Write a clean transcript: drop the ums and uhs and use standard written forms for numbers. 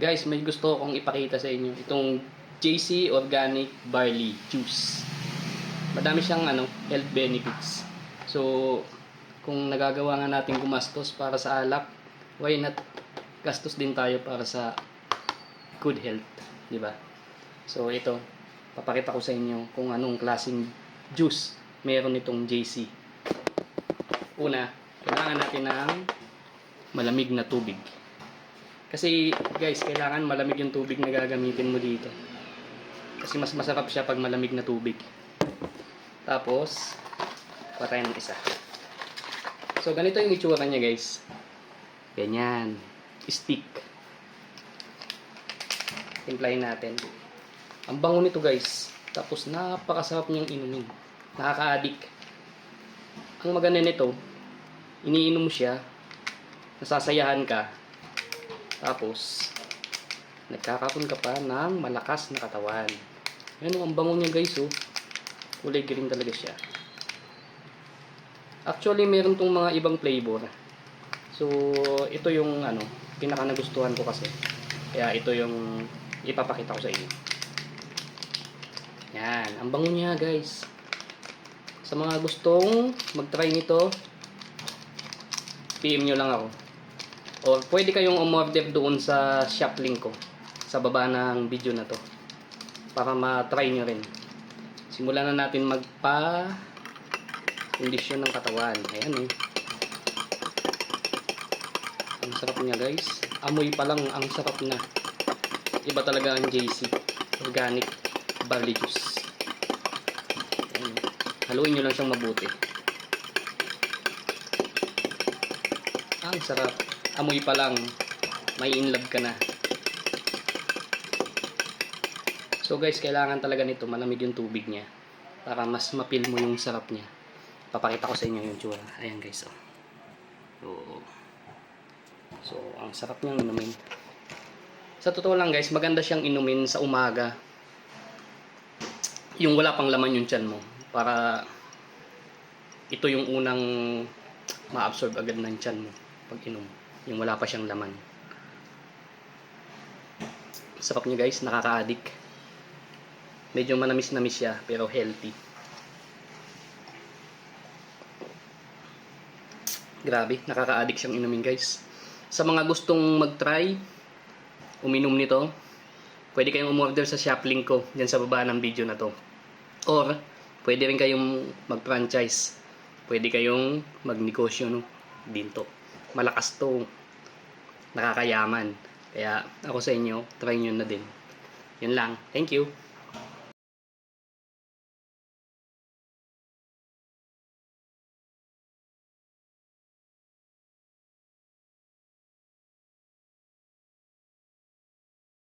Guys, may gusto akong ipakita sa inyo. Itong JC Organic Barley Juice. Madami siyang health benefits. So, kung nagagawa nga natin gumastos para sa alak, why not gastos din tayo para sa good health, di ba? So, ito, papakita ko sa inyo kung anong klaseng juice meron itong JC. Una, kailangan natin ng malamig na tubig. Kasi guys, kailangan malamig yung tubig na gagamitin mo dito. Kasi mas masarap siya pag malamig na tubig. Tapos, kuha tayo ng isa. So, ganito yung itsura niya guys. Ganyan. Stick. Timplahin natin. Ang bango nito guys. Tapos, napakasarap niyang inumin. Nakaka-addict. Ang maganda nito, iniinom siya, nasasayahan ka, tapos nagkakaroon ka pa ng malakas na katawan. Ayan ang bango niya guys oh. Kulay green talaga siya. Actually meron tong mga ibang flavor. So ito yung pinaka nagustuhan ko kasi. Kaya ito yung ipapakita ko sa inyo. Yan, ang bango niya guys. Sa mga gustong mag-try nito, PM nyo lang ako. O pwede kayong umorder doon sa shop link ko sa baba ng video na to para ma-try nyo rin. Simulan na natin magpa-kondisyon ng katawan. Ayan ang sarap niya guys. Amoy pa lang ang sarap na. Iba talaga ang JC Organic Barley Juice. Ayan. Haluin nyo lang siyang mabuti. Ang sarap. Amoy pa lang, may in love ka na. So guys, kailangan talaga nito malamig yung tubig niya para mas mapil mo yung sarap niya. Papakita ko sa inyo yung tsura. Ayan guys oh. So ang sarap niyang inumin. Sa totoo lang guys, maganda siyang inumin sa umaga. Yung wala pang laman yung tiyan mo, para ito yung unang ma-absorb agad ng tiyan mo pag inom. Yung wala pa siyang laman. Sarap niya guys, nakaka-addict. Medyo manamis-namis siya, pero healthy. Grabe, nakaka-addict siyang inumin guys. Sa mga gustong mag-try, uminom nito, pwede kayong umorder sa shop link ko, dyan sa baba ng video na to. Or, pwede rin kayong mag-franchise. Pwede kayong magnegosyo dito. Malakas to, nakakayaman. Kaya ako sa inyo, try nyo na din. Yun lang. Thank you.